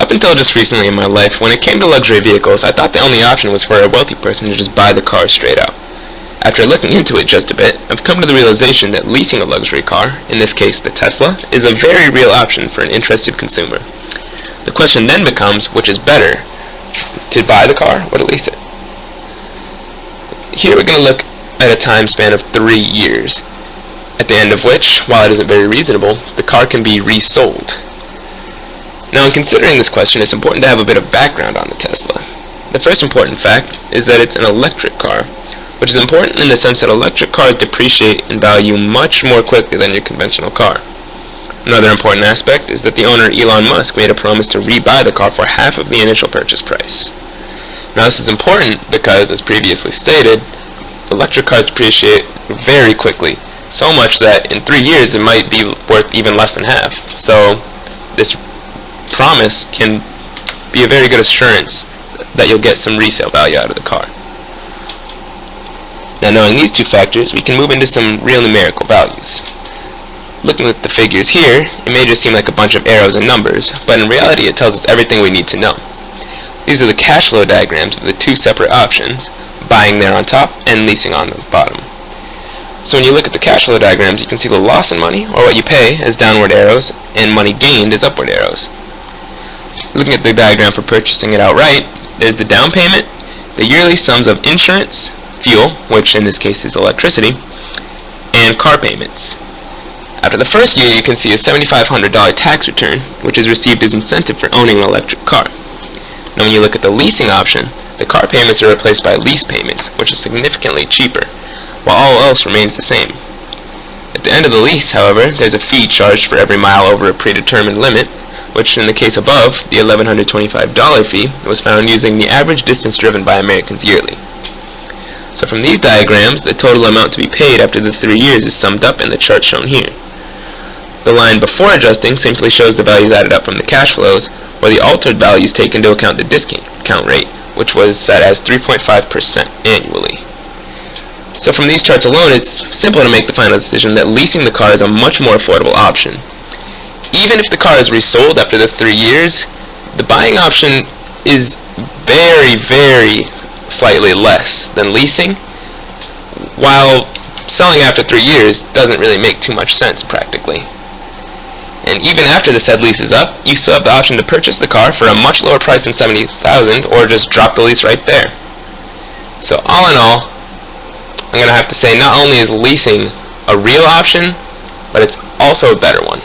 Up until just recently in my life, when it came to luxury vehicles, I thought the only option was for a wealthy person to just buy the car straight out. After looking into it just a bit, I've come to the realization that leasing a luxury car, in this case the Tesla, is a very real option for an interested consumer. The question then becomes, which is better, to buy the car or to lease it? Here we're going to look at a time span of 3 years, at the end of which, while it isn't very reasonable, the car can be resold. Now, in considering this question, it's important to have a bit of background on the Tesla. The first important fact is that it's an electric car, which is important in the sense that electric cars depreciate in value much more quickly than your conventional car. Another important aspect is that the owner, Elon Musk, made a promise to rebuy the car for half of the initial purchase price. Now, this is important because, as previously stated, electric cars depreciate very quickly, so much that in 3 years it might be worth even less than half. So, this promise can be a very good assurance that you'll get some resale value out of the car. Now, knowing these two factors, we can move into some real numerical values. Looking at the figures here, it may just seem like a bunch of arrows and numbers, but in reality it tells us everything we need to know. These are the cash flow diagrams of the two separate options, buying there on top and leasing on the bottom. So when you look at the cash flow diagrams, you can see the loss in money, or what you pay, as downward arrows, and money gained as upward arrows. Looking at the diagram for purchasing it outright, there's the down payment, the yearly sums of insurance, fuel, which in this case is electricity, and car payments. After the first year, you can see a $7,500 tax return, which is received as incentive for owning an electric car. Now when you look at the leasing option, the car payments are replaced by lease payments, which is significantly cheaper, while all else remains the same. At the end of the lease, however, there's a fee charged for every mile over a predetermined limit, which in the case above, the $1,125 fee, was found using the average distance driven by Americans yearly. So from these diagrams, the total amount to be paid after the 3 years is summed up in the chart shown here. The line before adjusting simply shows the values added up from the cash flows, while the altered values take into account the discount rate, which was set as 3.5% annually. So from these charts alone, it's simple to make the final decision that leasing the car is a much more affordable option. Even if the car is resold after the 3 years, the buying option is very, very slightly less than leasing, while selling after 3 years doesn't really make too much sense practically. And even after the said lease is up, you still have the option to purchase the car for a much lower price than $70,000 or just drop the lease right there. So all in all, I'm going to have to say not only is leasing a real option, but it's also a better one.